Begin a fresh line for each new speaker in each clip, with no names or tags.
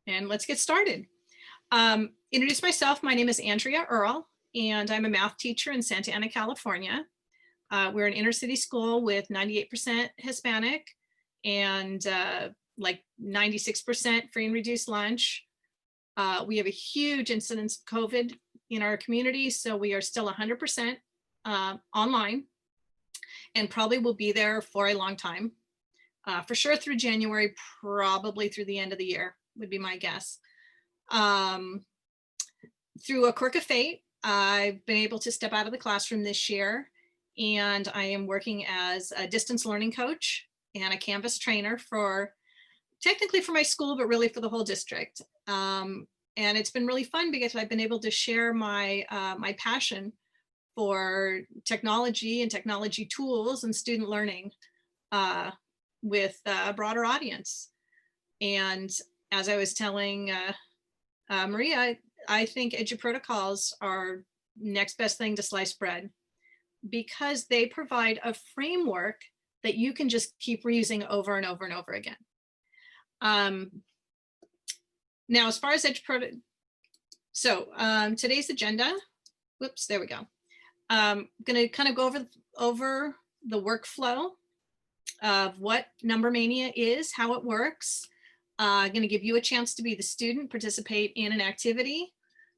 And let's get started. Introduce myself. My name is Andrea Earl, and I'm a math teacher in Santa Ana, California. We're an inner city school with 98% Hispanic and like 96% free and reduced lunch. We have a huge incidence of COVID in our community, so we are still 100% online and probably will be there for a long time. For sure through January, probably through the end of the year would be my guess. Through a quirk of fate, I've been able to step out of the classroom this year, and I am working as a distance learning coach and a Canvas trainer for technically for my school, but really for the whole district. And it's been really fun because I've been able to share my my passion for technology and technology tools and student learning with a broader audience. And as I was telling Maria, I think EduProtocols are next best thing to sliced bread because they provide a framework that you can just keep reusing over and over and over again. Now, as far as EduProtocols, so today's agenda, whoops, there we go. I'm going to kind of go over the workflow of what Number Mania is, how it works. I'm going to give you a chance to be the student, participate in an activity.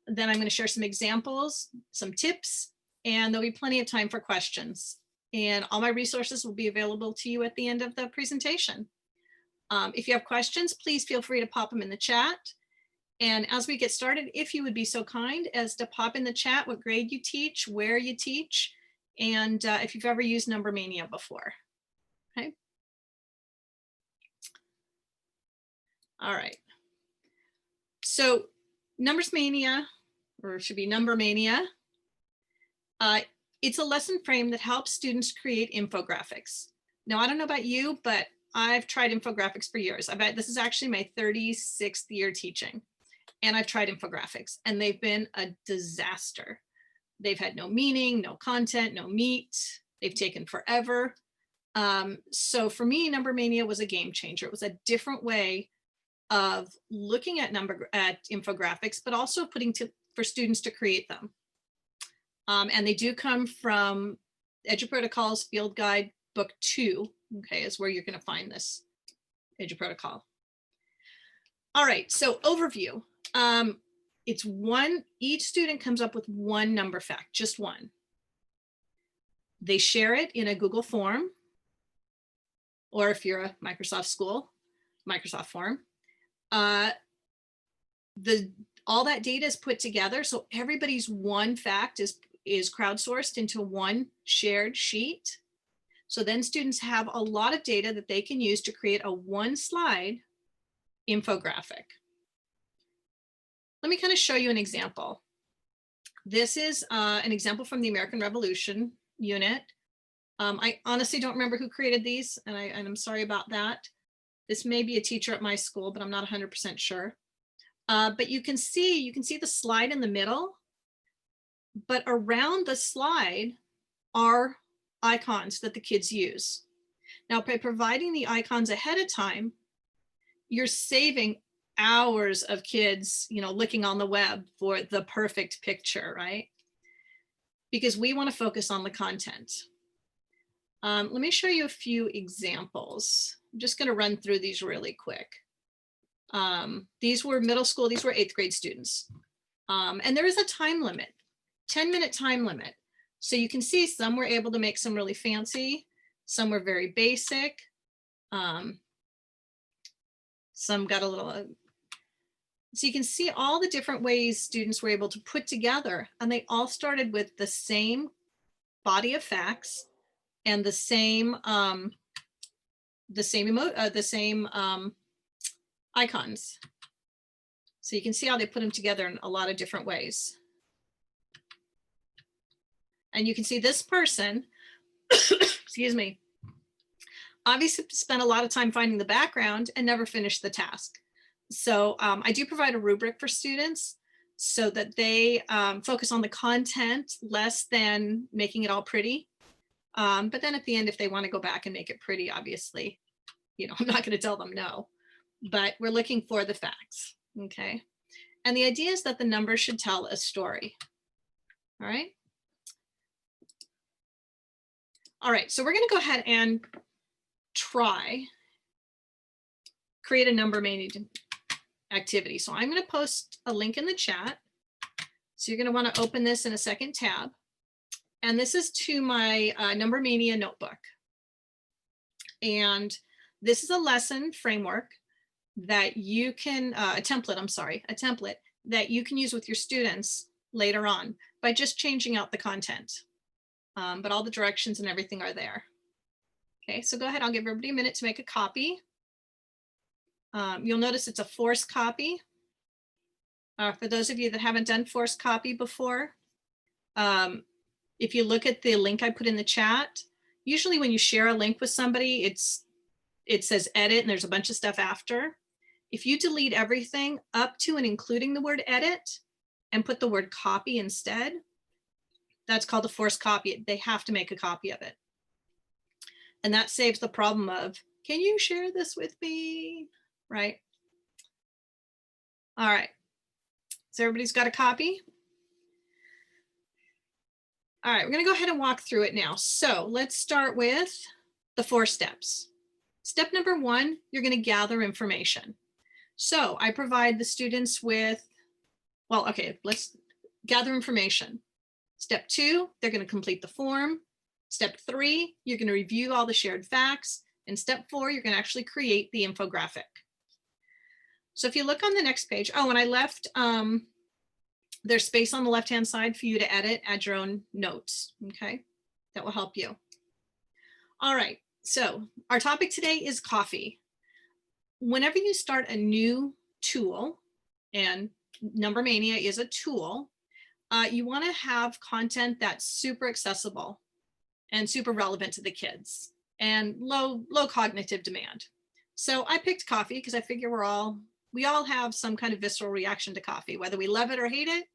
Then I'm going to share some examples, some tips, and there'll be plenty of time for questions. And all my resources will be available to you at the end of the presentation. If you have questions, please feel free to pop them in the chat. And as we get started, if you would be so kind as to pop in the chat what grade you teach, where you teach, and if you've ever used Number Mania before. Okay. All right. So Numbers Mania, or it should be Number Mania. It's a lesson frame that helps students create infographics. Now, I don't know about you, but I've tried infographics for years. I bet this is actually my 36th year teaching. And I've tried infographics and they've been a disaster. They've had no meaning, no content, no meat. They've taken forever. So for me, Number Mania was a game changer. It was a different way of looking at infographics, but also for students to create them. And they do come from EduProtocols Field Guide Book 2, okay, is where you're going to find this EduProtocol. All right, so overview. It's each student comes up with one number fact, just one. They share it in a Google form, or if you're a Microsoft school, Microsoft form. All that data is put together, so everybody's one fact is crowdsourced into one shared sheet. So then students have a lot of data that they can use to create a one-slide infographic. Let me kind of show you an example. This is an example from the American Revolution unit. I honestly don't remember who created these, and I'm sorry about that. This may be a teacher at my school, but I'm not 100% sure. But you can see the slide in the middle, but around the slide are icons that the kids use. Now, by providing the icons ahead of time, you're saving hours of kids, looking on the web for the perfect picture, right? Because we want to focus on the content. Let me show you a few examples. I'm just going to run through these really quick. These were middle school, these were 8th grade students. And there is a time limit, 10-minute time limit. So you can see some were able to make some really fancy, some were very basic. Some got a little, so you can see all the different ways students were able to put together, and they all started with the same body of facts and the same icons. So you can see how they put them together in a lot of different ways. And you can see this person, excuse me, obviously spent a lot of time finding the background and never finished the task. So I do provide a rubric for students so that they focus on the content less than making it all pretty. But then at the end, if they want to go back and make it pretty, obviously, I'm not going to tell them no, but we're looking for the facts. Okay. And the idea is that the number should tell a story. All right. All right, so we're going to go ahead and try create a number Mania activity. So I'm going to post a link in the chat. So you're going to want to open this in a second tab. And this is to my Number Mania notebook. And this is a lesson framework that you can, a template that you can use with your students later on by just changing out the content. But all the directions and everything are there. Okay, so go ahead, I'll give everybody a minute to make a copy. You'll notice it's a forced copy. For those of you that haven't done forced copy before, if you look at the link I put in the chat, usually when you share a link with somebody, it says edit and there's a bunch of stuff after. If you delete everything up to and including the word edit and put the word copy instead, that's called a forced copy. They have to make a copy of it. And that saves the problem of, can you share this with me? Right? All right. So everybody's got a copy? All right, we're going to go ahead and walk through it now. So let's start with the 4 steps. Step number 1, you're going to gather information. So I provide the students with, well, okay, let's gather information. Step 2, they're going to complete the form. Step 3, you're going to review all the shared facts. And step 4, you're going to actually create the infographic. So if you look on the next page, oh, and I left, there's space on the left-hand side for you to edit, add your own notes, okay? That will help you. All right, so our topic today is coffee. Whenever you start a new tool, and Number Mania is a tool, you wanna have content that's super accessible and super relevant to the kids and low cognitive demand. So I picked coffee because I figure we all have some kind of visceral reaction to coffee, whether we love it or hate it.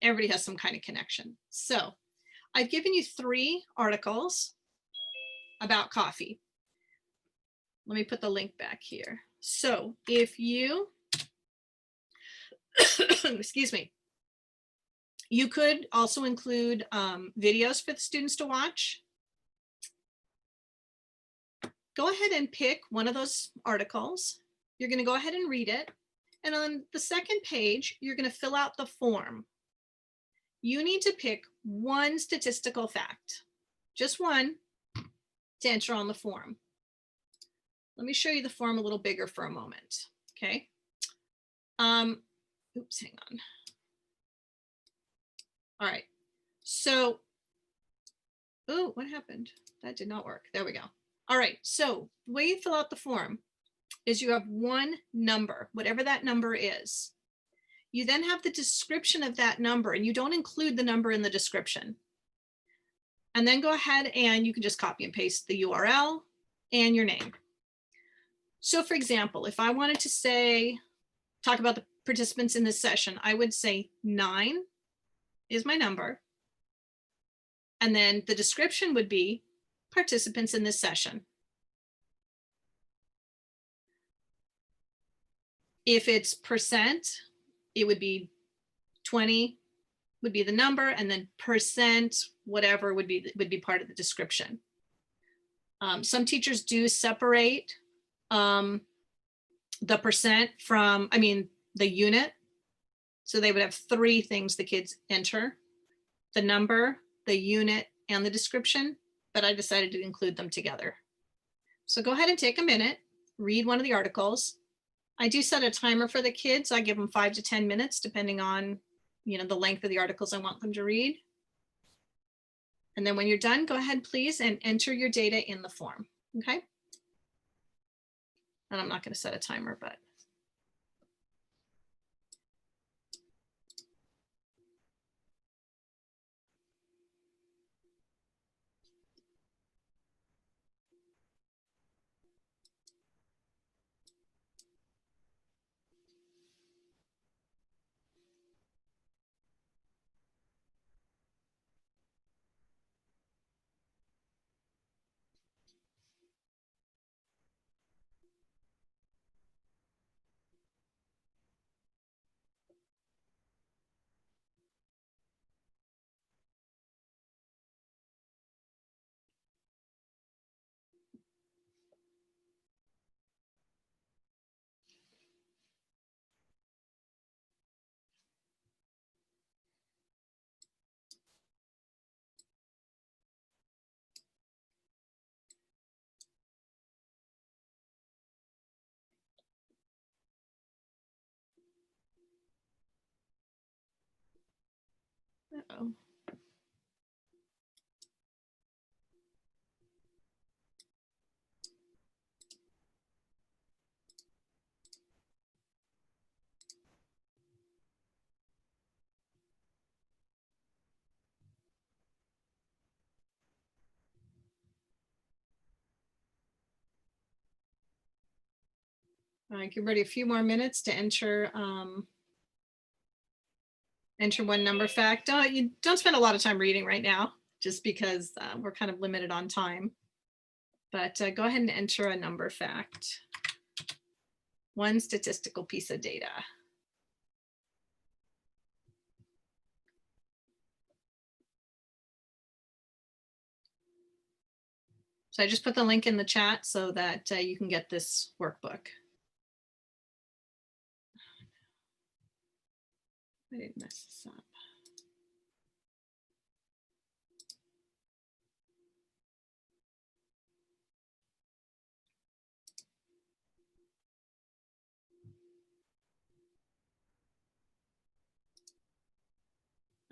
Everybody has some kind of connection. So I've given you 3 articles about coffee. Let me put the link back here. So if you, excuse me, you could also include videos for the students to watch. Go ahead and pick one of those articles. You're going to go ahead and read it. And on the second page, you're going to fill out the form. You need to pick one statistical fact, just one, to enter on the form. Let me show you the form a little bigger for a moment, okay? Oops, hang on. All right, so, oh, what happened? That did not work, there we go. All right, so the way you fill out the form is you have one number, whatever that number is. You then have the description of that number, and you don't include the number in the description. And then go ahead and you can just copy and paste the URL and your name. So for example, if I wanted to say, talk about the participants in this session, I would say 9 is my number. And then the description would be participants in this session. If it's percent, it would be 20 would be the number, and then percent, whatever would be part of the description. Some teachers do separate the percent from, the unit. So they would have 3 things the kids enter: the number, the unit, and the description, but I decided to include them together. So go ahead and take a minute, read one of the articles. I do set a timer for the kids. I give them 5 to 10 minutes, depending on, the length of the articles I want them to read. And then when you're done, go ahead, please, and enter your data in the form, okay? And I'm not going to set a timer, but. Uh-oh. All right, give everybody a few more minutes to enter enter one number fact. You don't spend a lot of time reading right now, just because we're kind of limited on time. But go ahead and enter a number fact. One statistical piece of data. So I just put the link in the chat so that you can get this workbook. I didn't mess this up.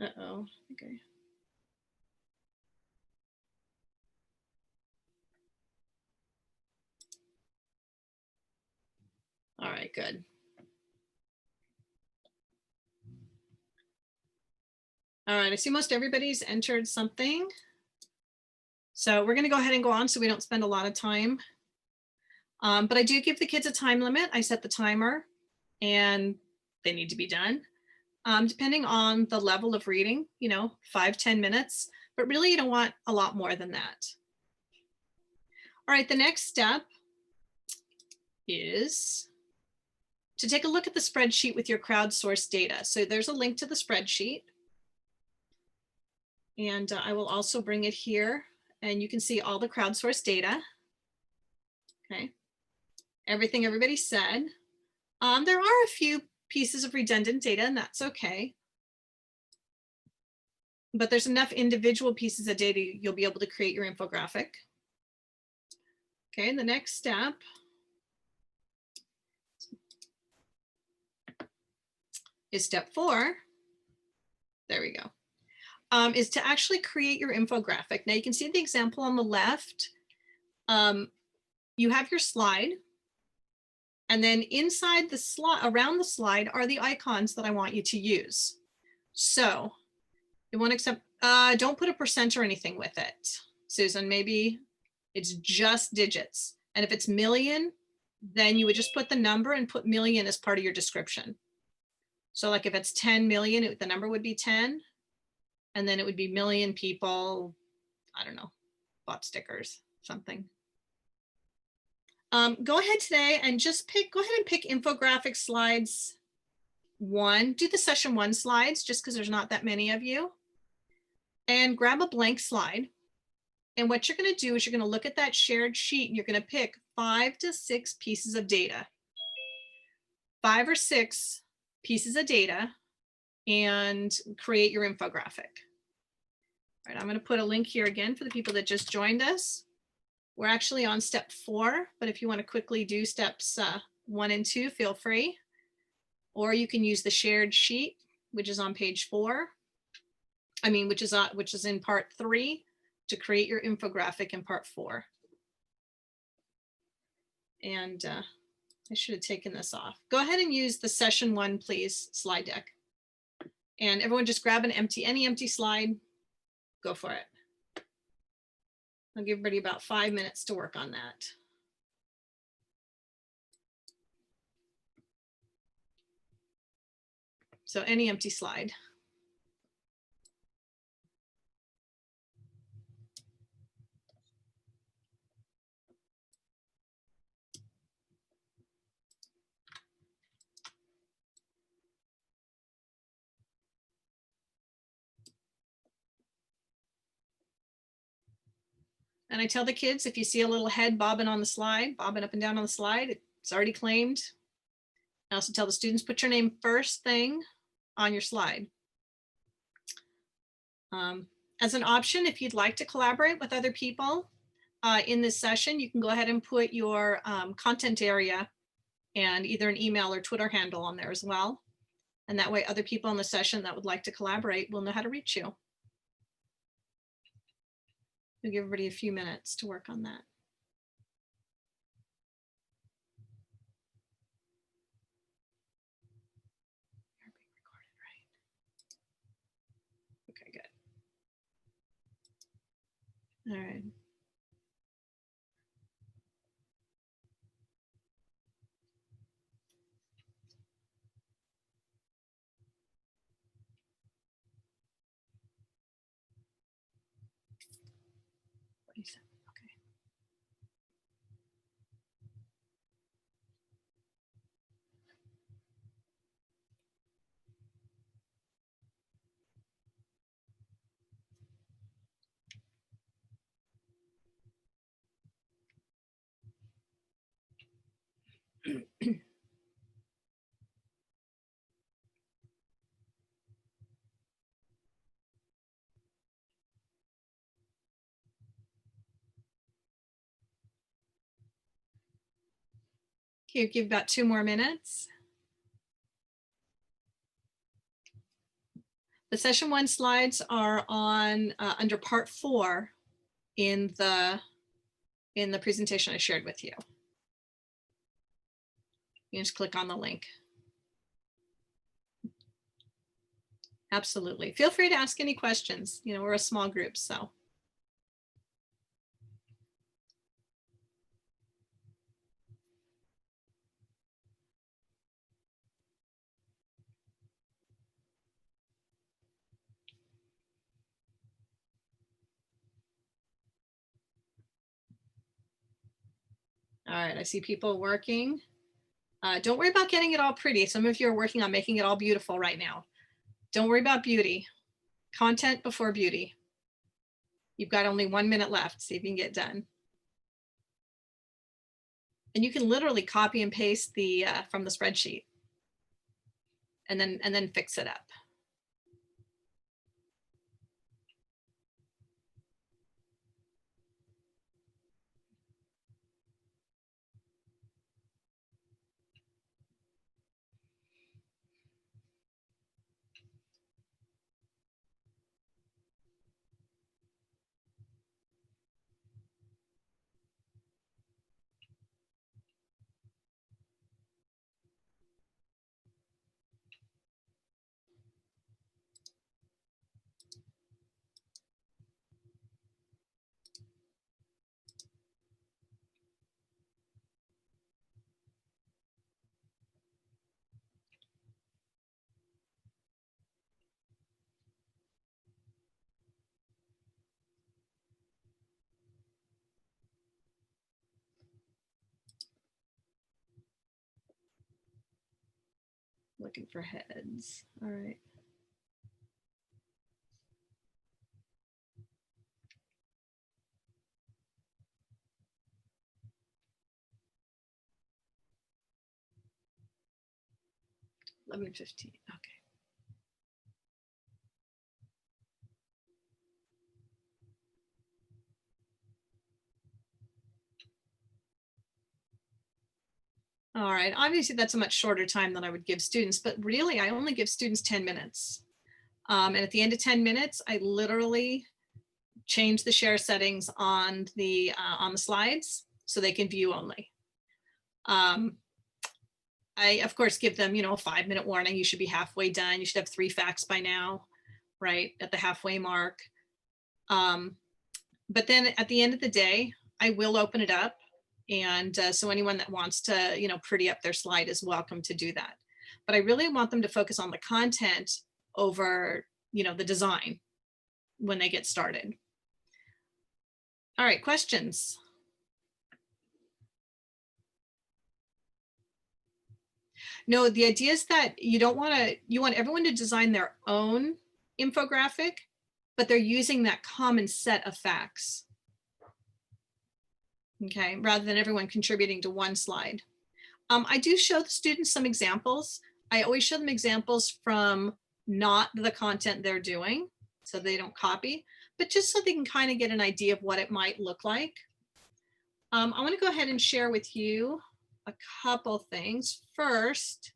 Uh-oh, okay. All right, good. All right, I see most everybody's entered something. So we're gonna go ahead and go on so we don't spend a lot of time. But I do give the kids a time limit. I set the timer and they need to be done. Depending on the level of reading, 5-10 minutes, but really you don't want a lot more than that. All right, the next step is to take a look at the spreadsheet with your crowdsourced data. So there's a link to the spreadsheet. And I will also bring it here and you can see all the crowdsourced data. Okay, everything everybody said. There are a few pieces of redundant data and that's okay. But there's enough individual pieces of data you'll be able to create your infographic. Okay, the next step is step 4. There we go. Is to actually create your infographic. Now you can see the example on the left. You have your slide. And then inside the slide, around the slide are the icons that I want you to use. So you want to accept, don't put a percent or anything with it. Susan, maybe it's just digits. And if it's million, then you would just put the number and put million as part of your description. So like if it's 10 million, the number would be 10. And then it would be million people, I don't know, bought stickers, something. Go ahead today and just go ahead and pick infographic slides 1. Do the session 1 slides just because there's not that many of you. And grab a blank slide. And what you're going to do is you're going to look at that shared sheet and you're going to pick 5 to 6 pieces of data. 5 or 6 pieces of data and create your infographic. All right, I'm going to put a link here again for the people that just joined us. We're actually on step 4, but if you want to quickly do steps 1 and 2, feel free. Or you can use the shared sheet, which is on page 4. Which is in part 3 to create your infographic in part 4. And I should have taken this off. Go ahead and use the session 1, please, slide deck. And everyone just grab any empty slide, go for it. I'll give everybody about 5 minutes to work on that. So any empty slide. And I tell the kids, if you see a little head bobbing on the slide, bobbing up and down on the slide, it's already claimed. I also tell the students, put your name first thing on your slide. As an option, if you'd like to collaborate with other people in this session, you can go ahead and put your content area and either an email or Twitter handle on there as well. And that way other people in the session that would like to collaborate will know how to reach you. We'll give everybody a few minutes to work on that. Okay, good. All right. Okay. Okay, give about 2 more minutes. The session 1 slides are on under part 4 in the presentation I shared with you. You just click on the link. Absolutely. Feel free to ask any questions. You know, we're a small group, so. All right, I see people working. Don't worry about getting it all pretty. Some of you are working on making it all beautiful right now. Don't worry about beauty. Content before beauty. You've got only 1 minute left. See if you can get done. And you can literally copy and paste the from the spreadsheet and then fix it up. Looking for heads. All right. $11:15. Okay. All right. Obviously, that's a much shorter time than I would give students, but really, I only give students 10 minutes. And at the end of 10 minutes, I literally change the share settings on the slides so they can view only. I, of course, give them, you know, a 5-minute warning. You should be halfway done. You should have 3 facts by now, right, at the halfway mark. But then at the end of the day, I will open it up. And so anyone that wants to, you know, pretty up their slide is welcome to do that. But I really want them to focus on the content over, you know, the design when they get started. All right, questions? No, the idea is that you don't want to, you want everyone to design their own infographic, but they're using that common set of facts. Okay, rather than everyone contributing to one slide. I do show the students some examples. I always show them examples from not the content they're doing, so they don't copy, but just so they can kind of get an idea of what it might look like. I want to go ahead and share with you a couple things. First,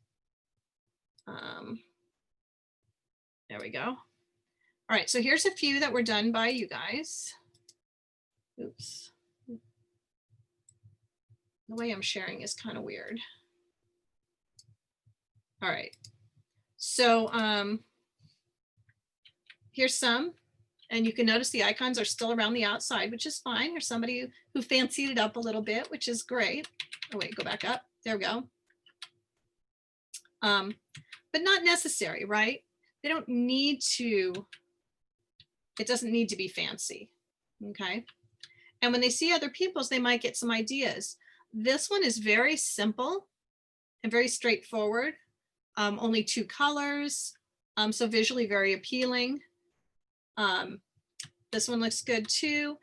There we go. All right, so here's a few that were done by you guys. Oops. The way I'm sharing is kind of weird. All right, so here's some, and you can notice the icons are still around the outside, which is fine. There's somebody who fancied it up a little bit, which is great. Oh wait, go back up. There we go. But not necessary, right? They don't need to, it doesn't need to be fancy, okay? And when they see other people's, they might get some ideas. This one is very simple and very straightforward. Only 2 colors, so visually very appealing. This one looks good too.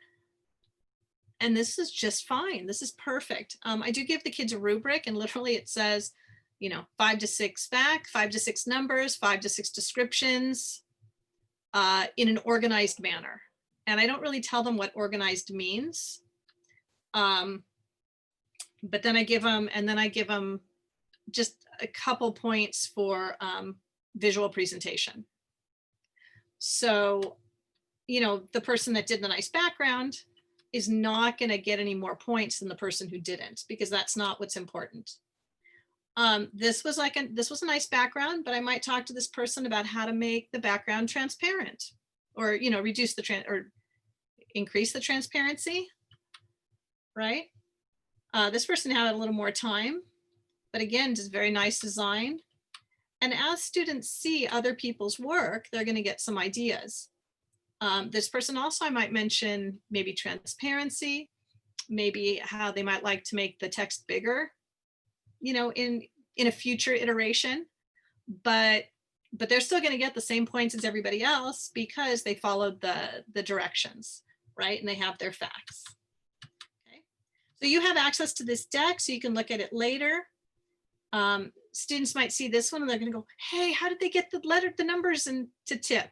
And this is just fine. This is perfect. I do give the kids a rubric, and literally it says, you know, 5 to 6 fact, 5 to 6 numbers, 5 to 6 descriptions in an organized manner. And I don't really tell them what organized means. But then I give them, just a couple points for visual presentation. So, you know, the person that did the nice background is not going to get any more points than the person who didn't, because that's not what's important. This was a nice background, but I might talk to this person about how to make the background transparent, or, you know, reduce the or increase the transparency, right? This person had a little more time, but again, just very nice design. And as students see other people's work, they're going to get some ideas. This person also, I might mention maybe transparency, maybe how they might like to make the text bigger, you know, in a future iteration, but they're still going to get the same points as everybody else because they followed the directions, right? And they have their facts. Okay. So you have access to this deck, so you can look at it later. Students might see this one and they're going to go, hey, how did they get the numbers and to tip?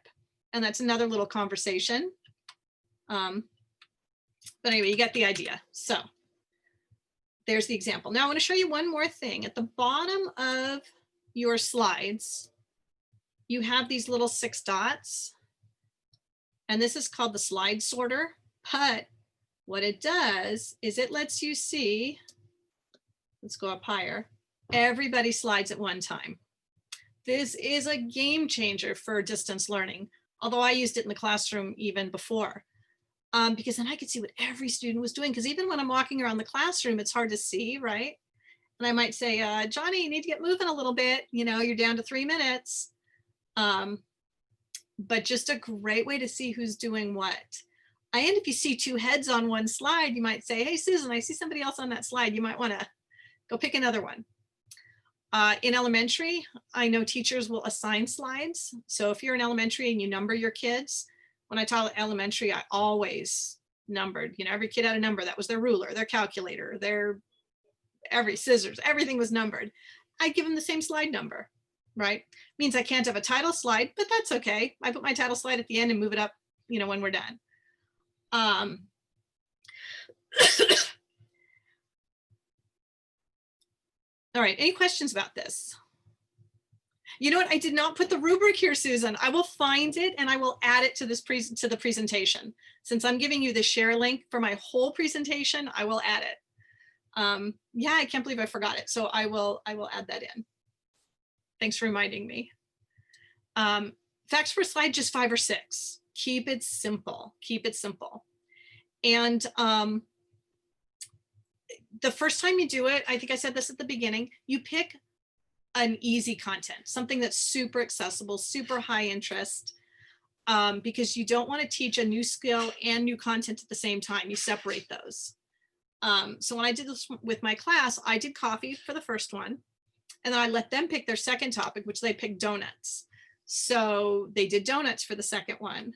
And that's another little conversation. But anyway, you get the idea. So there's the example. Now I want to show you one more thing. At the bottom of your slides, you have these little 6 dots. And this is called the slide sorter. But what it does is it lets you see, let's go up higher, everybody slides at one time. This is a game changer for distance learning, although I used it in the classroom even before, because then I could see what every student was doing. Because even when I'm walking around the classroom, it's hard to see, right? And I might say, Johnny, you need to get moving a little bit. You know, you're down to 3 minutes. But just a great way to see who's doing what. And if you see 2 heads on one slide, you might say, hey, Susan, I see somebody else on that slide. You might want to go pick another one. In elementary, I know teachers will assign slides. So if you're in elementary and you number your kids, when I taught elementary, I always numbered, you know, every kid had a number. That was their ruler, their calculator, their scissors, everything was numbered. I give them the same slide number, right? Means I can't have a title slide, but that's okay. I put my title slide at the end and move it up, you know, when we're done. All right, any questions about this? You know what? I did not put the rubric here, Susan. I will find it and I will add it to this to the presentation. Since I'm giving you the share link for my whole presentation, I will add it. Yeah, I can't believe I forgot it. So I will add that in. Thanks for reminding me. Facts per slide, just 5 or 6. Keep it simple. Keep it simple. And the first time you do it, I think I said this at the beginning, you pick an easy content, something that's super accessible, super high interest, because you don't want to teach a new skill and new content at the same time. You separate those. So when I did this with my class, I did coffee for the first one, and then I let them pick their second topic, which they picked donuts. So they did donuts for the second one.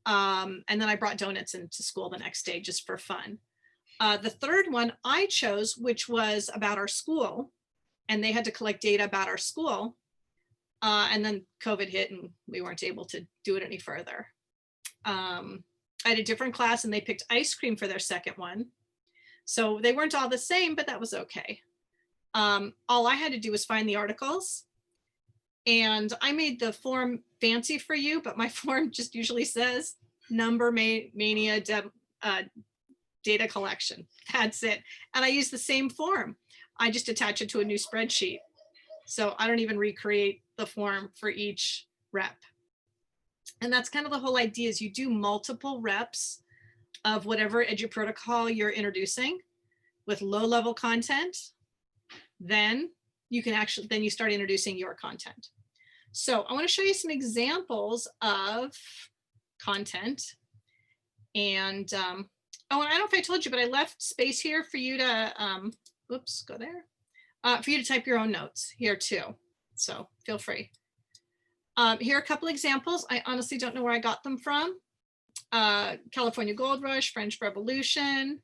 And then I brought donuts into school the next day just for fun. The third one I chose, which was about our school, and they had to collect data about our school. And then COVID hit and we weren't able to do it any further. I had a different class and they picked ice cream for their second one. So they weren't all the same, but that was okay. All I had to do was find the articles, and I made the form fancy for you, but my form just usually says Mania data collection. That's it. And I use the same form. I just attach it to a new spreadsheet. So I don't even recreate the form for each rep. And that's kind of the whole idea, is you do multiple reps of whatever EduProtocol you're introducing with low level content. Then you can actually, then you start introducing your content. So I want to show you some examples of content. And oh, and I don't know if I told you, but I left space here for you to, oops, go there, for you to type your own notes here too. So feel free. Here are a couple examples. I honestly don't know where I got them from. California Gold Rush, French Revolution.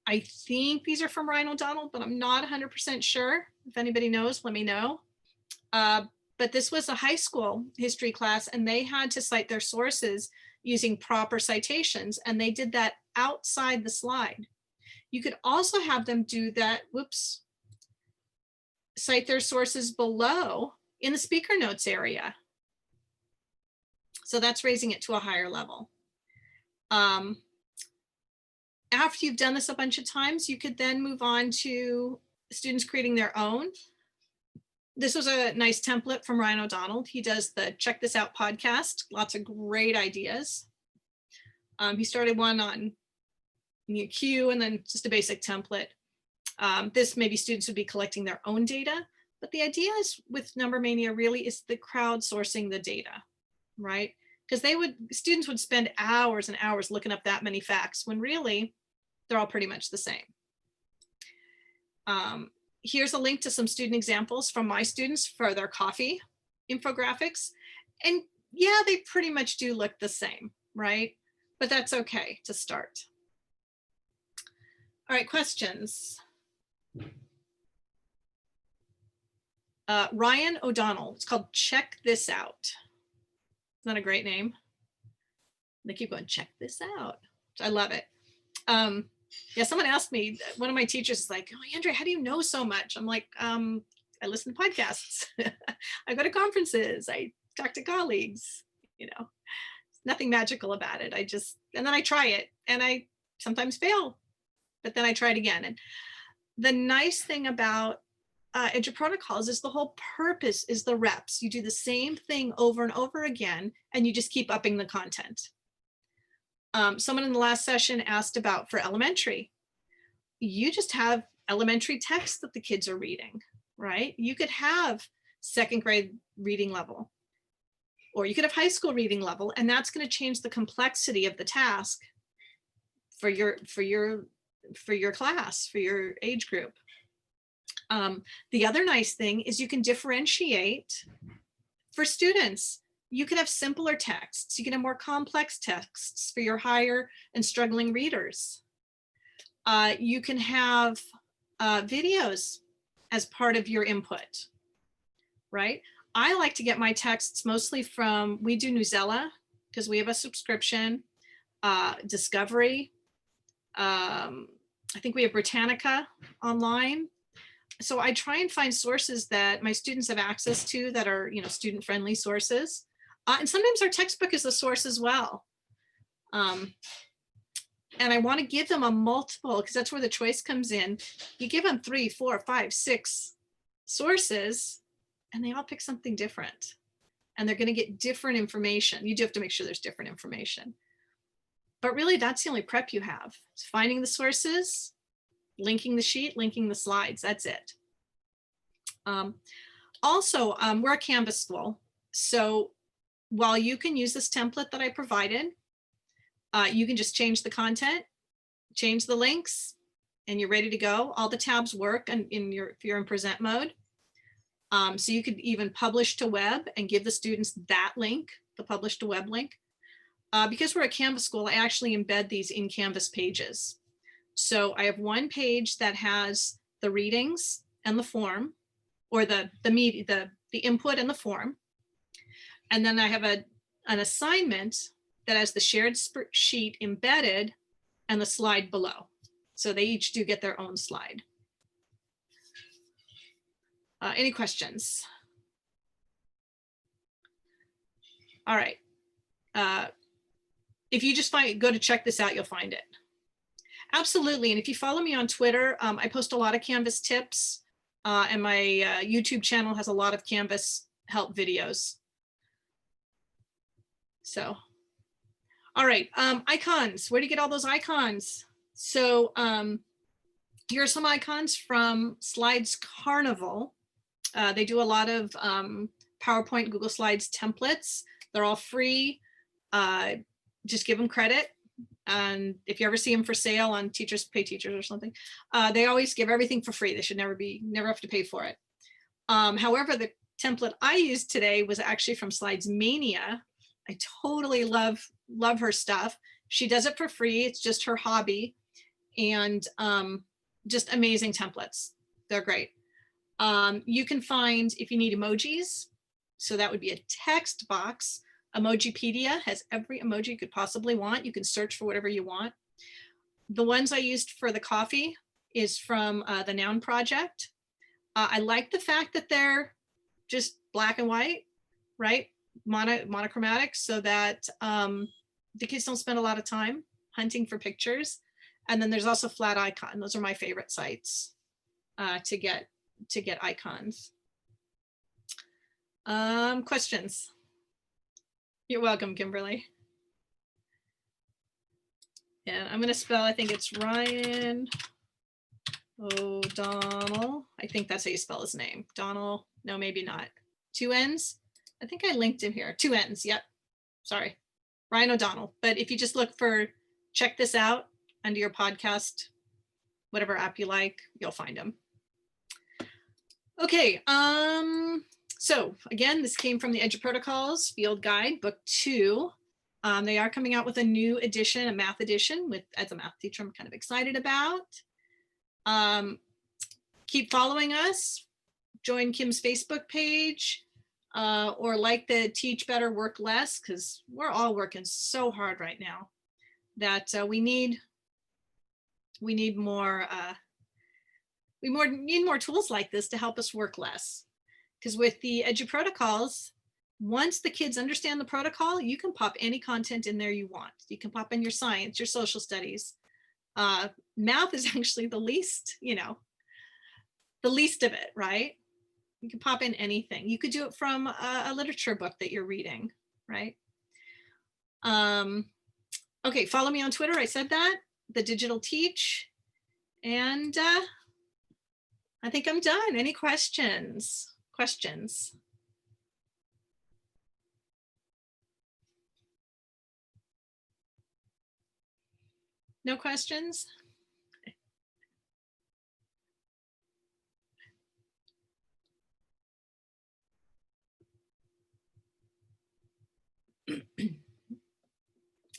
I think these are from Ryan O'Donnell, but I'm not 100% sure. If anybody knows, let me know. But this was a high school history class, and they had to cite their sources using proper citations, and they did that outside the slide. You could also have them do that, whoops, cite their sources below in the speaker notes area. So that's raising it to a higher level. After you've done this a bunch of times, you could then move on to students creating their own. This was a nice template from Ryan O'Donnell. He does the Check This Out podcast, lots of great ideas. He started one on Q and then just a basic template. This maybe students would be collecting their own data, but the idea is with Number Mania really is the crowdsourcing the data, right? Because students would spend hours and hours looking up that many facts when really they're all pretty much the same. Here's a link to some student examples from my students for their coffee infographics. And yeah, they pretty much do look the same, right? But that's okay to start. All right, questions. Ryan O'Donnell, it's called Check This Out. Isn't that a great name? They keep going, check this out. I love it. Yeah, someone asked me, one of my teachers is like, oh, Andrea, how do you know so much? I'm like, I listen to podcasts. I go to conferences. I talk to colleagues, you know, nothing magical about it. And then I try it and I sometimes fail, but then I try it again. And the nice thing about EduProtocols is the whole purpose is the reps. You do the same thing over and over again, and you just keep upping the content. Someone in the last session asked about for elementary. You just have elementary text that the kids are reading, right? You could have second grade reading level, or you could have high school reading level, and that's going to change the complexity of the task for your class, for your age group. The other nice thing is you can differentiate for students. You can have simpler texts. You can have more complex texts for your higher and struggling readers. You can have videos as part of your input, right? I like to get my texts mostly from, we do Newsella because we have a subscription, Discovery. I think we have Britannica online. So I try and find sources that my students have access to that are, you know, student-friendly sources. And sometimes our textbook is a source as well. And I want to give them a multiple, because that's where the choice comes in. You give them 3, 4, 5, 6 sources, and they all pick something different. And they're going to get different information. You do have to make sure there's different information. But really, that's the only prep you have. It's finding the sources, linking the sheet, linking the slides. That's it. Also, we're a Canvas school. So while you can use this template that I provided, you can just change the content, change the links, and you're ready to go. All the tabs work if you're in present mode. So you could even publish to web and give the students that link, the publish to web link. Because we're a Canvas school, I actually embed these in Canvas pages. So I have one page that has the readings and the form, or the input and the form. And then I have an assignment that has the shared sheet embedded and the slide below. So they each do get their own slide. Any questions? All right. If you just go to check this out, you'll find it. Absolutely. And if you follow me on Twitter, I post a lot of Canvas tips, and my YouTube channel has a lot of Canvas help videos. So, all right, icons. Where do you get all those icons? So here are some icons from Slides Carnival. They do a lot of PowerPoint, Google Slides templates. They're all free. Just give them credit. And if you ever see them for sale on Teachers Pay Teachers or something, they always give everything for free. They should never have to pay for it. However, the template I used today was actually from Slides Mania. I totally love her stuff. She does it for free. It's just her hobby, and just amazing templates. They're great. You can find, if you need emojis, so that would be a text box. Emojipedia has every emoji you could possibly want. You can search for whatever you want. The ones I used for the coffee is from the Noun Project. I like the fact that they're just black and white, right? Monochromatic, so that the kids don't spend a lot of time hunting for pictures. And then there's also Flat Icon. Those are my favorite sites to get icons. Questions? You're welcome, Kimberly. And I'm going to spell, I think it's Ryan O'Donnell. I think that's how you spell his name. Donnell. No, maybe not. 2 N's. I think I linked him here. 2 N's. Yep. Sorry. Ryan O'Donnell. But if you just look for, check this out under your podcast, whatever app you like, you'll find him. Okay. So again, this came from the EduProtocols Field Guide, Book 2. They are coming out with a new edition, a math edition, with, as a math teacher, I'm kind of excited about. Keep following us. Join Kim's Facebook page, or like the Teach Better, Work Less, because we're all working so hard right now that we need more. We need more tools like this to help us work less. Because with the EduProtocols, once the kids understand the protocol, you can pop any content in there you want. You can pop in your science, your social studies. Math is actually the least, the least of it, right? You can pop in anything. You could do it from a literature book that you're reading, right? Okay, follow me on Twitter. I said that, The Digital Teach. And I think I'm done. Any questions? No questions?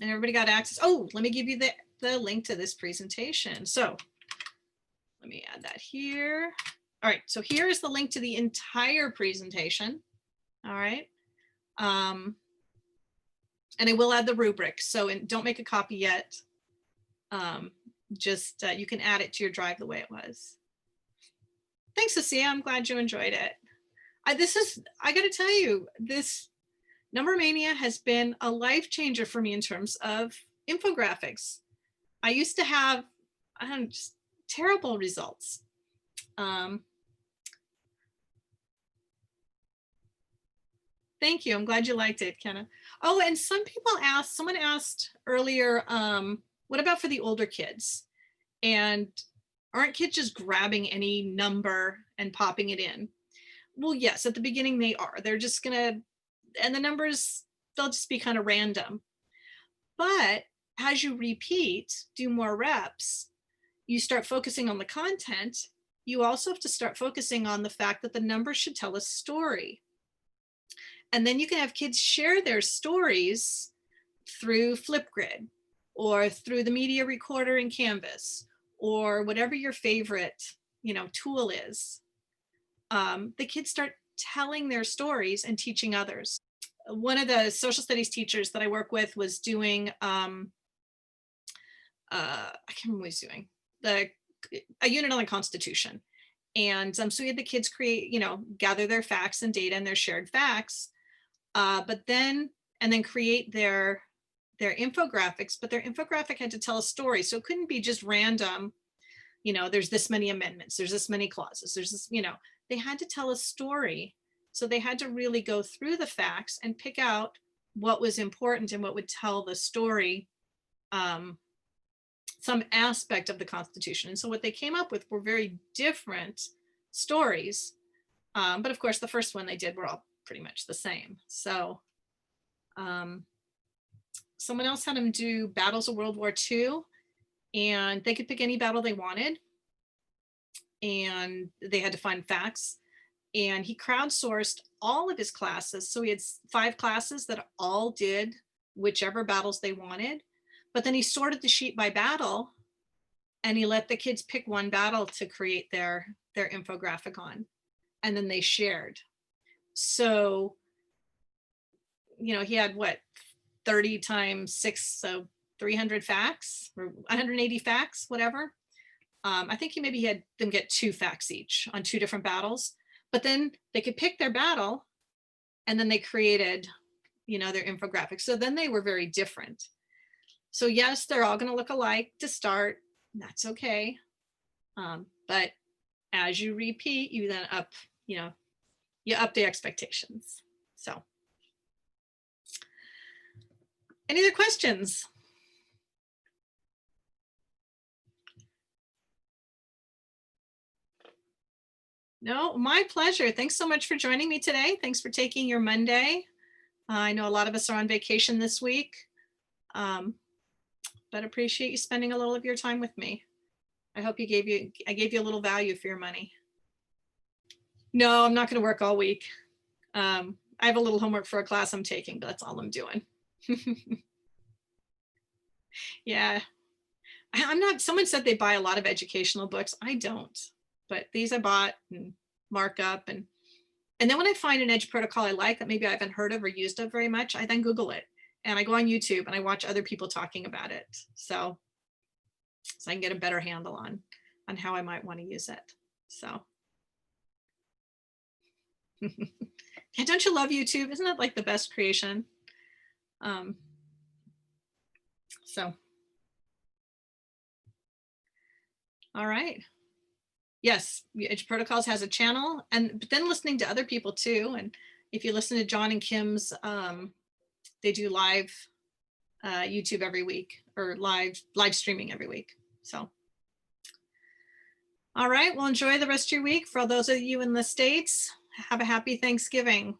And everybody got access. Oh, let me give you the link to this presentation. So let me add that here. All right, so here is the link to the entire presentation. All right. And I will add the rubric. So don't make a copy yet. Just you can add it to your drive the way it was. Thanks, Cecilia. I'm glad you enjoyed it. I got to tell you, this Number Mania has been a life changer for me in terms of infographics. I used to have just terrible results. Thank you. I'm glad you liked it, Kenna. Oh, and someone asked earlier, what about for the older kids? And aren't kids just grabbing any number and popping it in? Well, yes, at the beginning they are. They're just gonna, and the numbers, they'll just be kind of random. But as you repeat, do more reps, you start focusing on the content. You also have to start focusing on the fact that the numbers should tell a story. And then you can have kids share their stories through Flipgrid or through the media recorder in Canvas or whatever your favorite, tool is. The kids start telling their stories and teaching others. One of the social studies teachers that I work with was doing, I can't remember what he's doing, a unit on the Constitution. And so we had the kids create, gather their facts and data and their shared facts. But then and then create their infographics, but their infographic had to tell a story. So it couldn't be just random, there's this many amendments, there's this many clauses, there's this, they had to tell a story. So they had to really go through the facts and pick out what was important and what would tell the story, some aspect of the Constitution. And so what they came up with were very different stories. But of course, the first one they did were all pretty much the same. So someone else had them do battles of World War II, and they could pick any battle they wanted. And they had to find facts. And he crowdsourced all of his classes. So he had 5 classes that all did whichever battles they wanted. But then he sorted the sheet by battle, and he let the kids pick one battle to create their infographic on. And then they shared. So, he had what, 30 times 6, so 300 facts or 180 facts, whatever. I think he had them get 2 facts each on 2 different battles, but then they could pick their battle, and then they created, their infographics. So then they were very different. So yes, they're all going to look alike to start. That's okay. But as you repeat, you then up, you up the expectations. So any other questions? No, my pleasure. Thanks so much for joining me today. Thanks for taking your Monday. I know a lot of us are on vacation this week, but appreciate you spending a little of your time with me. I hope I gave you a little value for your money. No, I'm not going to work all week. I have a little homework for a class I'm taking, but that's all I'm doing. Yeah. I'm not, someone said they buy a lot of educational books. I don't, but these I bought and mark up. And then when I find an edge protocol I like that maybe I haven't heard of or used of very much, I then Google it, and I go on YouTube and I watch other people talking about it. So I can get a better handle on how I might want to use it. So yeah, don't you love YouTube? Isn't that like the best creation? So, all right. Yes, Edge Protocols has a channel, but then listening to other people too. And if you listen to John and Kim's, they do live YouTube every week, or live streaming every week. So, all right, well, enjoy the rest of your week. For those of you in the States, have a happy Thanksgiving.